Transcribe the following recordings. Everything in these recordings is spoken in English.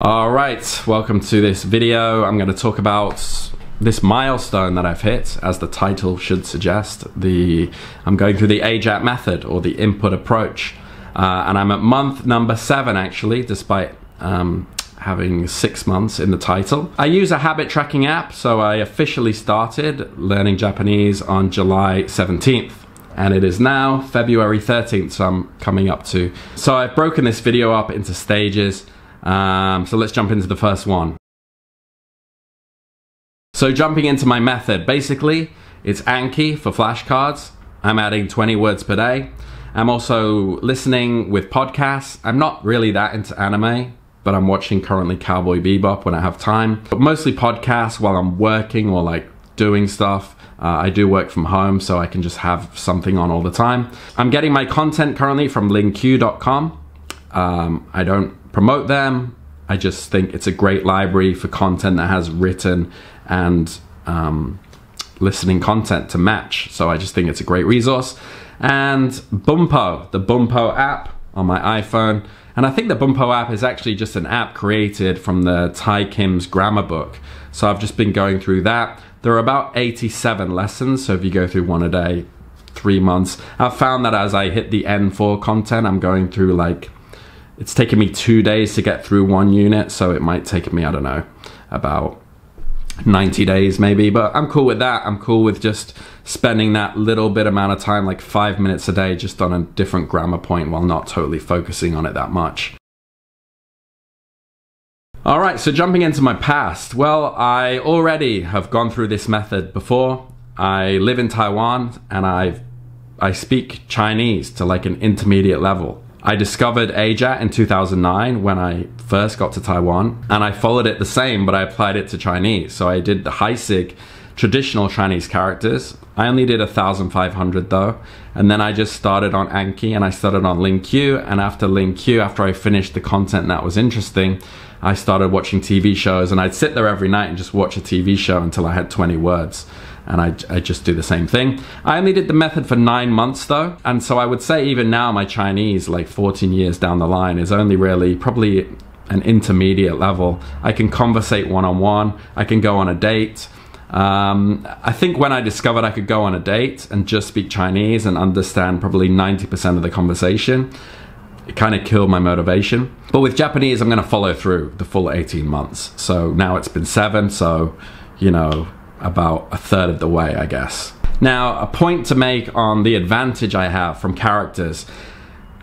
All right, welcome to this video. I'm going to talk about this milestone that I've hit, as the title should suggest. I'm going through the AJATT method, or the input approach, and I'm at month number 7 actually, despite having 6 months in the title. I use a habit tracking app, so I officially started learning Japanese on July 17th. And it is now February 13th, so I'm coming up to. So I've broken this video up into stages. So let's jump into the first one. So jumping into my method, basically it's Anki for flashcards. I'm adding 20 words per day. I'm also listening with podcasts. I'm not really that into anime, but I'm watching currently Cowboy Bebop when I have time. But mostly podcasts while I'm working or like doing stuff. I do work from home, so I can just have something on all the time. I'm getting my content currently from linkq.com. I don't promote them. I just think it's a great library for content that has written and listening content to match. So I just think it's a great resource. And Bumpo, the Bumpo app on my iPhone. And I think the Bumpo app is actually just an app created from the Tai Kim's grammar book. So I've just been going through that. There are about 87 lessons. So if you go through one a day, 3 months, I've found that as I hit the N4 content, I'm going through like, it's taken me 2 days to get through one unit, so it might take me, I don't know, about 90 days maybe, but I'm cool with that. I'm cool with just spending that little bit amount of time, like 5 minutes a day, just on a different grammar point while not totally focusing on it that much. All right, so jumping into my past. Well, I already have gone through this method before. I live in Taiwan and I speak Chinese to like an intermediate level. I discovered AJATT in 2009 when I first got to Taiwan, and I followed it the same, but I applied it to Chinese. So I did the Haisig traditional Chinese characters. I only did 1,500 though. And then I just started on Anki and I started on linkq. And after linkq, after I finished the content that was interesting, I started watching TV shows, and I'd sit there every night and just watch a TV show until I had 20 words. And I just do the same thing. I only did the method for 9 months though. And so I would say even now my Chinese, like 14 years down the line, is only really probably an intermediate level. I can conversate one-on-one. I can go on a date. I think when I discovered I could go on a date and just speak Chinese and understand probably 90% of the conversation, it kind of killed my motivation. But with Japanese, I'm gonna follow through the full 18 months. So now it's been 7, so, you know, about a third of the way, I guess. Now, a point to make on the advantage I have from characters.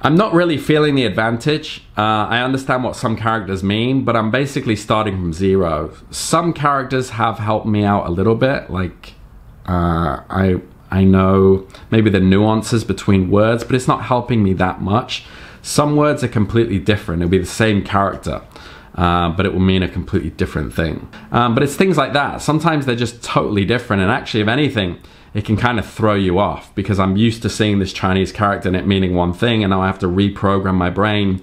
I'm not really feeling the advantage. I understand what some characters mean, but I'm basically starting from 0. Some characters have helped me out a little bit, like I know maybe the nuances between words, but it's not helping me that much. Some words are completely different. It'll be the same character, but it will mean a completely different thing. But it's things like that. Sometimes they're just totally different, and actually, if anything, it can kind of throw you off, because I'm used to seeing this Chinese character and it meaning one thing, and now I have to reprogram my brain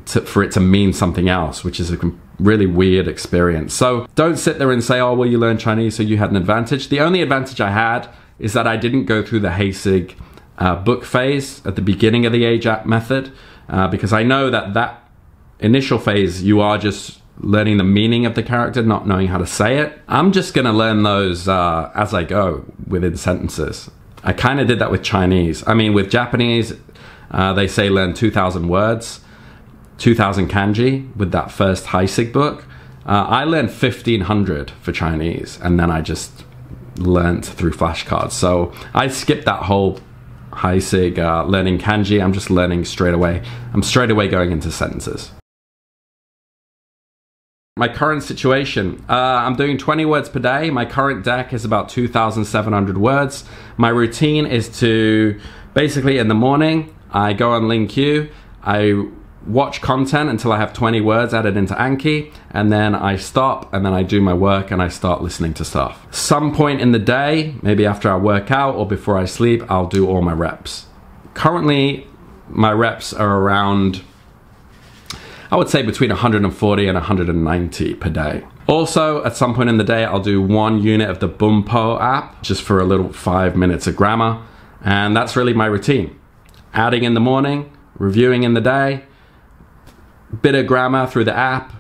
for it to mean something else, which is a really weird experience. So don't sit there and say, oh, well, you learned Chinese, so you had an advantage. The only advantage I had is that I didn't go through the Haisig book phase at the beginning of the AJATT method, because I know that initial phase, you are just learning the meaning of the character, not knowing how to say it. I'm just gonna learn those as I go within sentences. I kind of did that with Chinese. I mean, with Japanese, they say learn 2,000 words, 2,000 kanji with that first Haisig book. I learned 1,500 for Chinese, and then I just learned through flashcards. So I skipped that whole Haisig learning kanji. I'm just learning straight away. I'm straight away going into sentences. My current situation, I'm doing 20 words per day. My current deck is about 2,700 words. My routine is to basically in the morning, I go on linkq, I watch content until I have 20 words added into Anki, and then I stop, and then I do my work and I start listening to stuff. Some point in the day, maybe after I work out or before I sleep, I'll do all my reps. Currently, my reps are around, I would say between 140 and 190 per day. Also, at some point in the day, I'll do 1 unit of the Bumpo app, just for a little 5 minutes of grammar. And that's really my routine. Adding in the morning, reviewing in the day, bit of grammar through the app,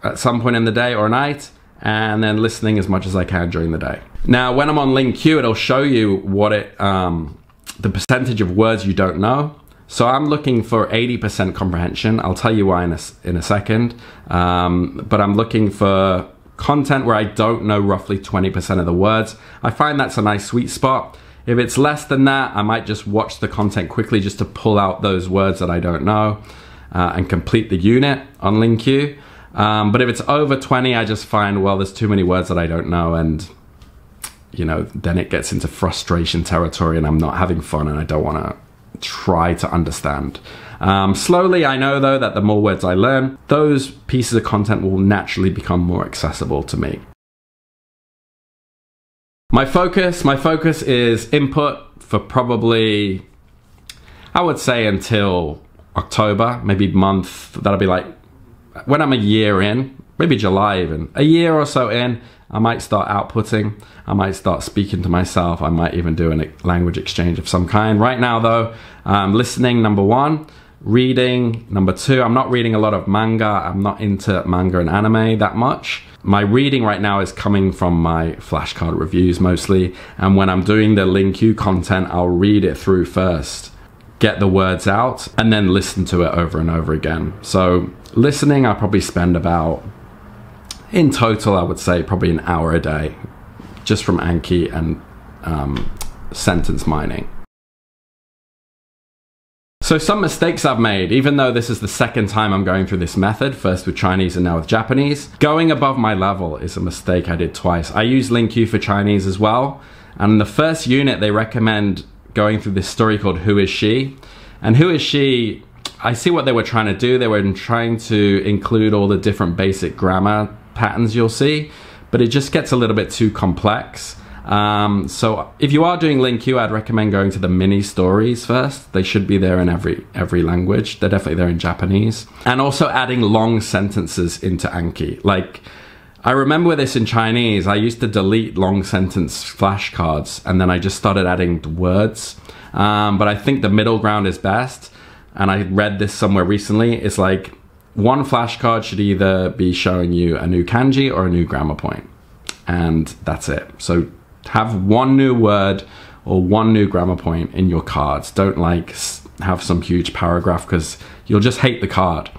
at some point in the day or night, and then listening as much as I can during the day. Now, when I'm on LingQ, it'll show you what the percentage of words you don't know. So I'm looking for 80% comprehension. I'll tell you why in a second. But I'm looking for content where I don't know roughly 20% of the words. I find that's a nice sweet spot. If it's less than that, I might just watch the content quickly just to pull out those words that I don't know and complete the unit on LingQ. But if it's over 20, I just find, well, there's too many words that I don't know, and you know, then it gets into frustration territory and I'm not having fun and I don't want to try to understand. Slowly, I know though that the more words I learn, those pieces of content will naturally become more accessible to me. My focus is input for probably, I would say until October, maybe month. That'll be like when I'm a year in, maybe July even. A year or so in, I might start outputting. I might start speaking to myself. I might even do a language exchange of some kind. Right now though, listening, number one. Reading, number two. I'm not reading a lot of manga. I'm not into manga and anime that much. My reading right now is coming from my flashcard reviews mostly. And when I'm doing the LingQ content, I'll read it through first, get the words out, and then listen to it over and over again. So listening, I probably spend about, in total, I would say probably an hour a day, just from Anki and sentence mining. So some mistakes I've made, even though this is the second time I'm going through this method, first with Chinese and now with Japanese. Going above my level is a mistake I did twice. I use LingQ for Chinese as well. And in the first unit, they recommend going through this story called Who Is She? And Who Is She? I see what they were trying to do. They were trying to include all the different basic grammar patterns you'll see, but it just gets a little bit too complex. So if you are doing LingQ, I'd recommend going to the mini stories first. They should be there in every language. They're definitely there in Japanese. And also adding long sentences into Anki. Like, I remember this in Chinese. I used to delete long sentence flashcards and then I just started adding words. But I think the middle ground is best. And I read this somewhere recently. It's like one flashcard should either be showing you a new kanji or a new grammar point. And that's it. So have one new word or one new grammar point in your cards. Don't like have some huge paragraph because you'll just hate the card.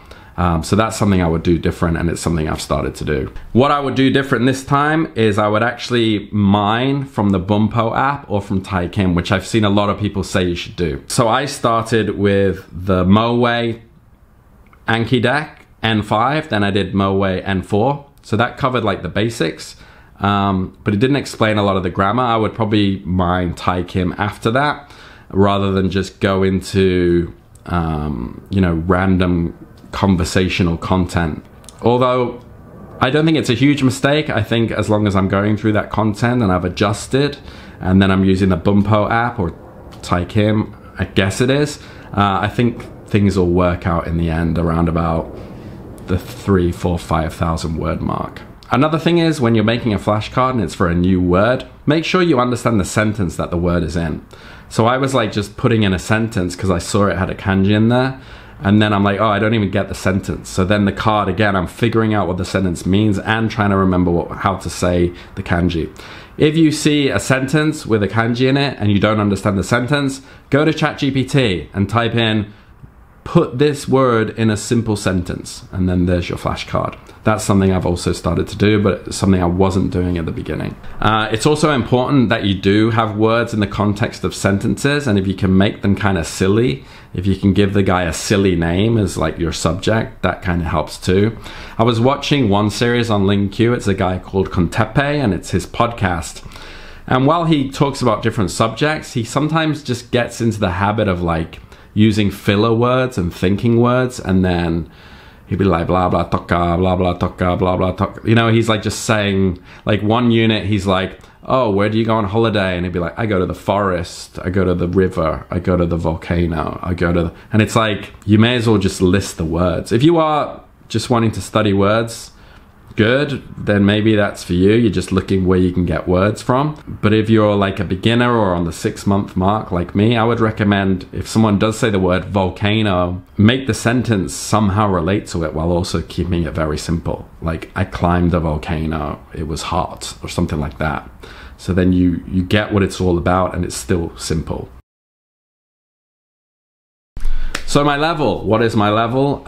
So that's something I would do different, and it's something I've started to do. What I would do different this time is I would actually mine from the Bumpo app or from Taikim, which I've seen a lot of people say you should do. So I started with the Moe Anki deck N5, then I did Moe N4. So that covered like the basics. But it didn't explain a lot of the grammar. I would probably mine Taikim after that, rather than just go into, you know, random conversational content. Although I don't think it's a huge mistake. I think as long as I'm going through that content and I've adjusted, and then I'm using the Bumpo app or Taikim, I guess it is, I think things will work out in the end around about the 3, 4, 5,000 word mark. Another thing is when you're making a flashcard and it's for a new word, make sure you understand the sentence that the word is in. So I was like just putting in a sentence because I saw it had a kanji in there. And then I'm like, oh, I don't even get the sentence. So then the card, again, I'm figuring out what the sentence means and trying to remember how to say the kanji. If you see a sentence with a kanji in it and you don't understand the sentence, go to ChatGPT and type in, put this word in a simple sentence, and then there's your flashcard. That's something I've also started to do, but it's something I wasn't doing at the beginning. It's also important that you do have words in the context of sentences, and if you can make them kind of silly, if you can give the guy a silly name as like your subject, that kind of helps too. I was watching one series on LingQ. It's a guy called Contepe, and it's his podcast. And while he talks about different subjects, he sometimes just gets into the habit of like using filler words and thinking words, and then he'd be like blah blah toka, blah blah toka, blah blah toka. You know, he's like just saying, like one unit he's like, oh, where do you go on holiday? And he'd be like, I go to the forest, I go to the river, I go to the volcano, I go to the... And it's like, you may as well just list the words. If you are just wanting to study words, good, then maybe that's for you. You're just looking where you can get words from. But if you're like a beginner or on the 6-month mark like me, I would recommend, if someone does say the word volcano, make the sentence somehow relate to it while also keeping it very simple. Like, I climbed a volcano, it was hot, or something like that. So then you get what it's all about, and it's still simple. So my level, what is my level?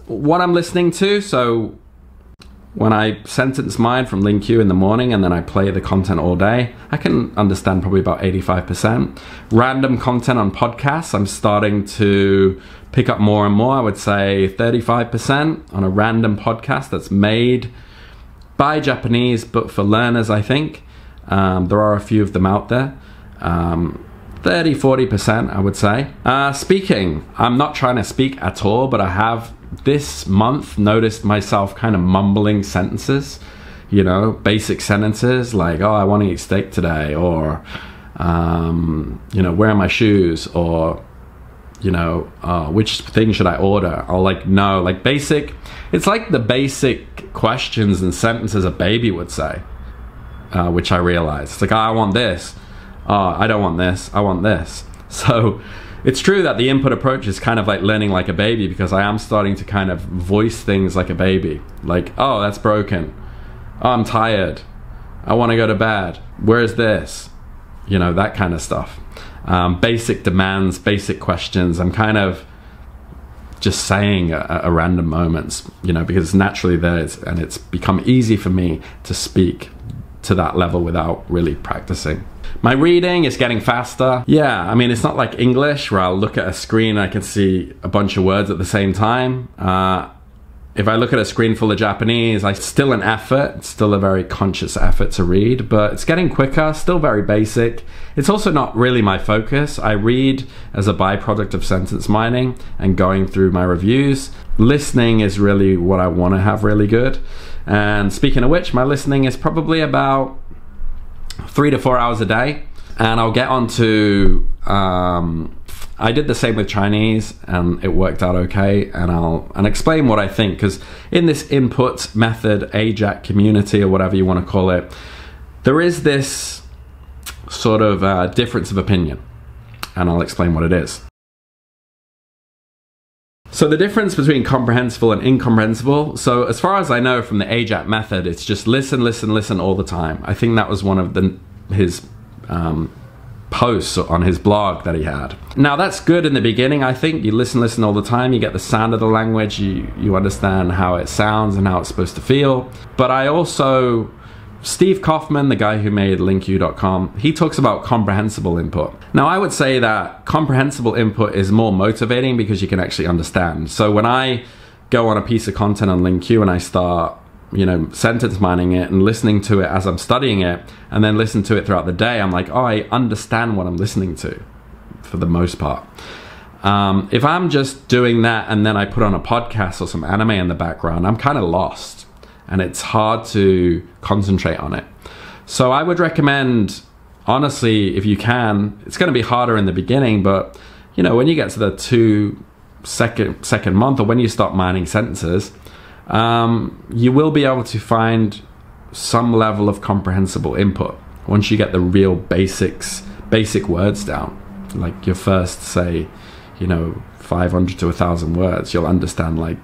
What I'm listening to, so when I sentence mine from LingQ in the morning and then I play the content all day, I can understand probably about 85%. Random content on podcasts, I'm starting to pick up more and more. I would say 35% on a random podcast that's made by Japanese, but for learners, I think. There are a few of them out there. 30-40%, I would say. Speaking, I'm not trying to speak at all, but I have this month noticed myself kind of mumbling sentences, you know, basic sentences like, oh, I want to eat steak today, or, you know, where are my shoes, or, you know, which thing should I order, or like, no, like basic, it's like the basic questions and sentences a baby would say, which I realized. It's like, oh, I want this. Oh, I don't want this, I want this. So it's true that the input approach is kind of like learning like a baby, because I am starting to kind of voice things like a baby. Like, oh, that's broken. Oh, I'm tired. I want to go to bed. Where's this? You know, that kind of stuff. Basic demands, basic questions. I'm kind of just saying at random moments, you know, because naturally there, and it's become easy for me to speak to that level without really practicing. My reading is getting faster. Yeah, I mean, it's not like English where I'll look at a screen and I can see a bunch of words at the same time. If I look at a screen full of Japanese, it's still an effort. It's still a very conscious effort to read, but it's getting quicker, still very basic. It's also not really my focus. I read as a byproduct of sentence mining and going through my reviews. Listening is really what I want to have really good. And speaking of which, my listening is probably about 3 to 4 hours a day, and I'll get on to I did the same with Chinese and it worked out okay, and I'll explain what I think, because in this input method AJATT community, or whatever you want to call it, there is this sort of difference of opinion, and I'll explain what it is. So the difference between comprehensible and incomprehensible, so as far as I know from the AJATT method, it's just listen, listen, listen all the time. I think that was one of his posts on his blog that he had. Now that's good in the beginning. I think you listen all the time, you get the sound of the language, you understand how it sounds and how it's supposed to feel. But I also, Steve Kaufman, the guy who made LingQ.com, he talks about comprehensible input. Now I would say that comprehensible input is more motivating because you can actually understand. So when I go on a piece of content on LingQ and I start, you know, sentence mining it and listening to it as I'm studying it, and then listen to it throughout the day, I'm like, oh, I understand what I'm listening to for the most part. If I'm just doing that and then I put on a podcast or some anime in the background, I'm kind of lost, and it's hard to concentrate on it. So I would recommend, honestly, if you can, it's going to be harder in the beginning, but you know, when you get to the second month, or when you start mining sentences, you will be able to find some level of comprehensible input once you get the real basic words down. Like your first, say, you know, 500 to 1,000 words, you'll understand like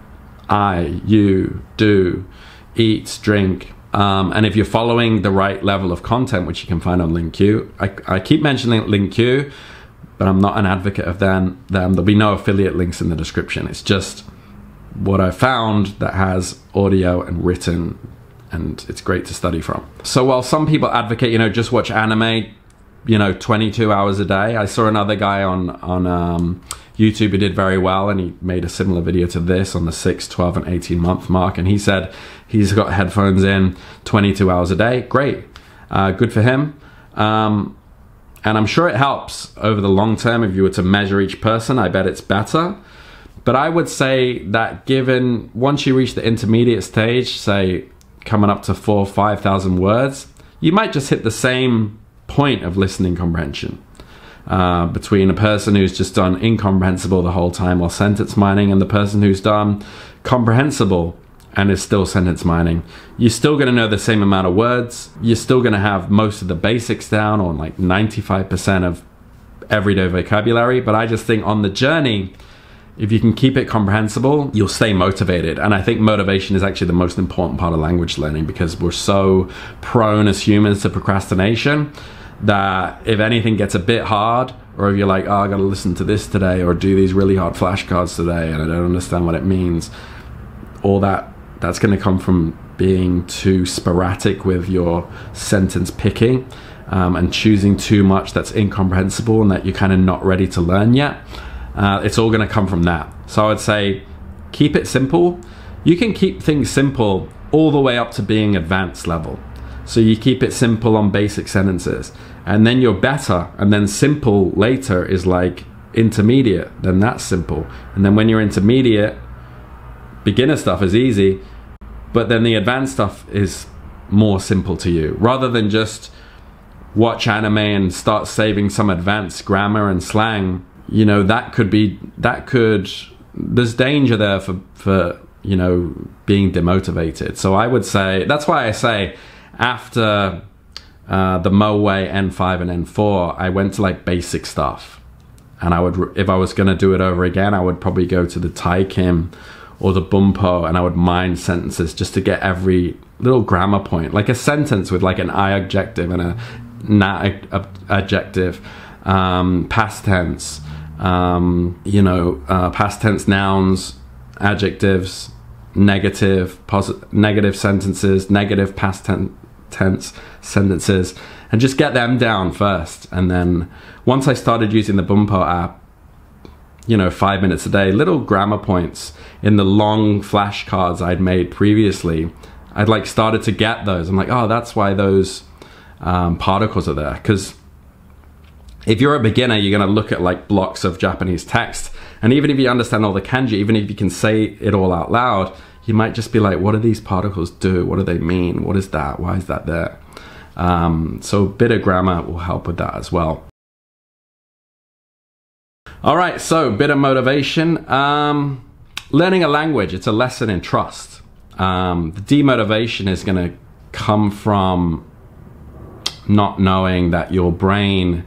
I, you, do, eat, drink. And if you're following the right level of content, which you can find on LingQ, I keep mentioning LingQ, but I'm not an advocate of them. There'll be no affiliate links in the description. It's just what I found that has audio and written, and it's great to study from. So while some people advocate, you know, just watch anime, you know, 22 hours a day, I saw another guy on YouTube who did very well, and he made a similar video to this on the 6, 12 and 18 month mark, and he said he's got headphones in 22 hours a day. Great, good for him. And I'm sure it helps over the long term. If you were to measure each person, I bet it's better. But I would say that given, once you reach the intermediate stage, say coming up to 4,000 or 5,000 words, you might just hit the same point of listening comprehension between a person who's just done incomprehensible the whole time while sentence mining, and the person who's done comprehensible and it's still sentence mining. You're still going to know the same amount of words. You're still going to have most of the basics down, or like 95% of everyday vocabulary. But I just think on the journey, if you can keep it comprehensible, you'll stay motivated. And I think motivation is actually the most important part of language learning, because we're so prone as humans to procrastination that if anything gets a bit hard, or if you're like, oh, I got to listen to this today, or do these really hard flashcards today, and I don't understand what it means, all that's going to come from being too sporadic with your sentence picking, and choosing too much that's incomprehensible and that you're kind of not ready to learn yet. It's all going to come from that. So I would say keep it simple. You can keep things simple all the way up to being advanced level. So you keep it simple on basic sentences, and then you're better, and then simple later is like intermediate, then that's simple. And then when you're intermediate, beginner stuff is easy, but then the advanced stuff is more simple to you. Rather than just watch anime and start saving some advanced grammar and slang, you know, there's danger there for you know, being demotivated. So I would say, that's why I say after the Moe N5 and N4, I went to like basic stuff. And I would, if I was going to do it over again, I would probably go to the Tai Kim or the Bumpo, and I would mine sentences just to get every little grammar point, like a sentence with like an I adjective and a na adjective, past tense, you know, past tense nouns, adjectives, negative sentences, negative past tense sentences, and just get them down first. And then once I started using the Bumpo app, you know, 5 minutes a day, little grammar points in the long flashcards I'd made previously, I'd like started to get those. I'm like, oh, that's why those particles are there. Because if you're a beginner, you're going to look at like blocks of Japanese text, and even if you understand all the kanji, even if you can say it all out loud, you might just be like, what do these particles do? What do they mean? What is that? Why is that there? So a bit of grammar will help with that as well. All right, so bit of motivation. Learning a language, it's a lesson in trust. The demotivation is going to come from not knowing that your brain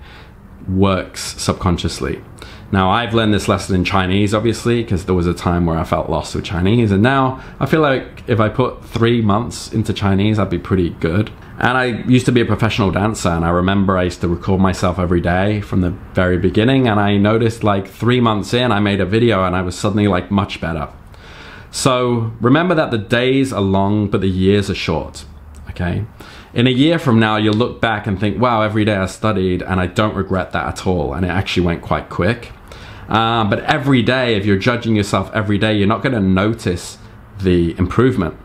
works subconsciously. Now, I've learned this lesson in Chinese, obviously, because there was a time where I felt lost with Chinese, and now I feel like if I put 3 months into Chinese, I'd be pretty good. And I used to be a professional dancer, and I remember I used to record myself every day from the very beginning, and I noticed like 3 months in, I made a video and I was suddenly like much better. So remember that the days are long, but the years are short, okay? In a year from now, you'll look back and think, wow, every day I studied and I don't regret that at all. And it actually went quite quick. But every day, if you're judging yourself every day, you're not going to notice the improvement.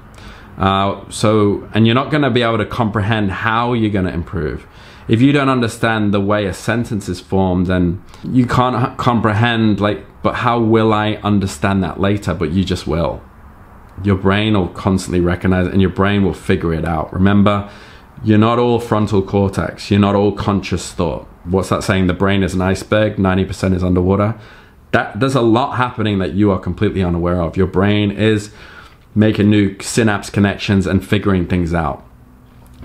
And you're not going to be able to comprehend how you're going to improve. If you don't understand the way a sentence is formed, then you can't comprehend, like, but how will I understand that later? But you just will. Your brain will constantly recognize it, and your brain will figure it out. Remember, you're not all frontal cortex. You're not all conscious thought. What's that saying? The brain is an iceberg, 90% is underwater. There's a lot happening that you are completely unaware of. Your brain is making new synapse connections and figuring things out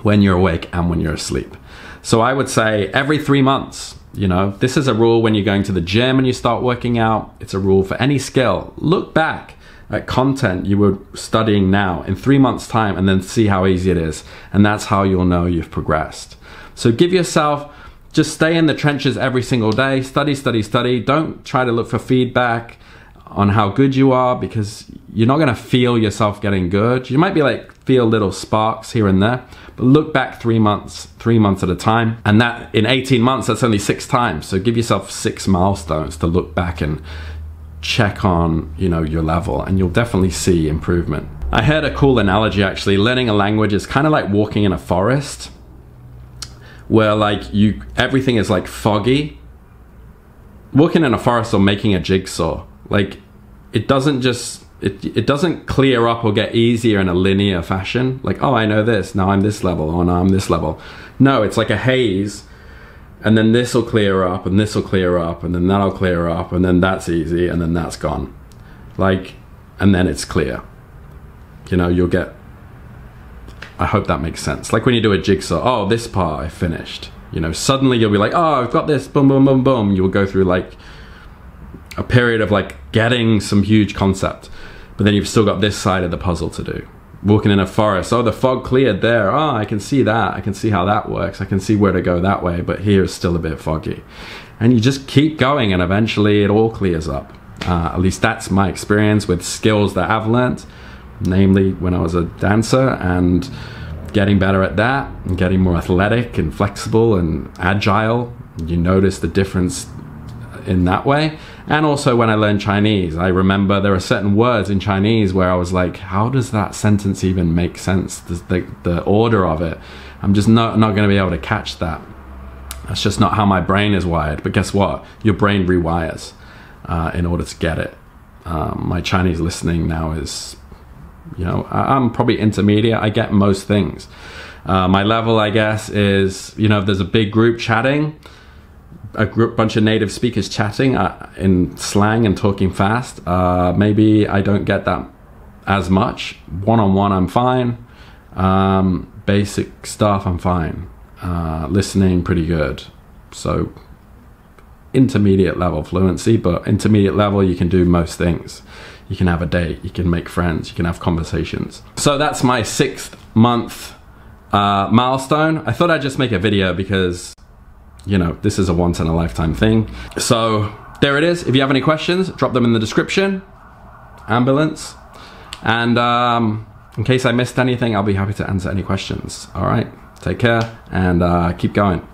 when you're awake and when you're asleep. So I would say every 3 months, you know, this is a rule when you're going to the gym and you start working out. It's a rule for any skill. Look back at content you were studying now in 3 months' time, and then see how easy it is. And that's how you'll know you've progressed. So give yourself, just stay in the trenches every single day. Study, study, study. Don't try to look for feedback on how good you are, because you're not going to feel yourself getting good. You might be like, feel little sparks here and there, but look back 3 months at a time. And that in 18 months, that's only 6 times. So give yourself 6 milestones to look back and check on, you know, your level, and you'll definitely see improvement. I heard a cool analogy actually. Learning a language is kind of like walking in a forest where like everything is like foggy. Walking in a forest or making a jigsaw, like it doesn't clear up or get easier in a linear fashion. Like, oh, I know this, now I'm this level, oh, now I'm this level. No, it's like a haze. And then this will clear up, and this will clear up, and then that'll clear up, and then that's easy, and then that's gone. Like, and then it's clear. you know, you'll get, I hope that makes sense. Like when you do a jigsaw, oh, this part I finished. You know, suddenly you'll be like, oh, I've got this, boom, boom, boom, boom. You'll go through like a period of like getting some huge concept, but then you've still got this side of the puzzle to do. Walking in a forest, oh, the fog cleared there. Oh, I can see that. I can see how that works. I can see where to go that way, but here it's still a bit foggy. And you just keep going and eventually it all clears up. At least that's my experience with skills that I've learned, namely when I was a dancer, and getting better at that and getting more athletic and flexible and agile. You notice the difference in that way. And also when I learned Chinese, I remember there are certain words in Chinese where I was like, how does that sentence even make sense? The order of it, I'm just not going to be able to catch that. That's just not how my brain is wired. But guess what? Your brain rewires in order to get it. My Chinese listening now is, you know, I'm probably intermediate. I get most things. My level, I guess, is, you know, if there's a big group chatting, bunch of native speakers chatting in slang and talking fast, maybe I don't get that as much. One-on-one, I'm fine. Basic stuff, I'm fine. Listening, pretty good. So intermediate level fluency, but intermediate level, you can do most things. You can have a date, you can make friends, you can have conversations. So that's my 6th month milestone. I thought I'd just make a video because, you know, this is a once in a lifetime thing. So there it is. If you have any questions, drop them in the description. Ambulance. And in case I missed anything, I'll be happy to answer any questions. All right, take care and keep going.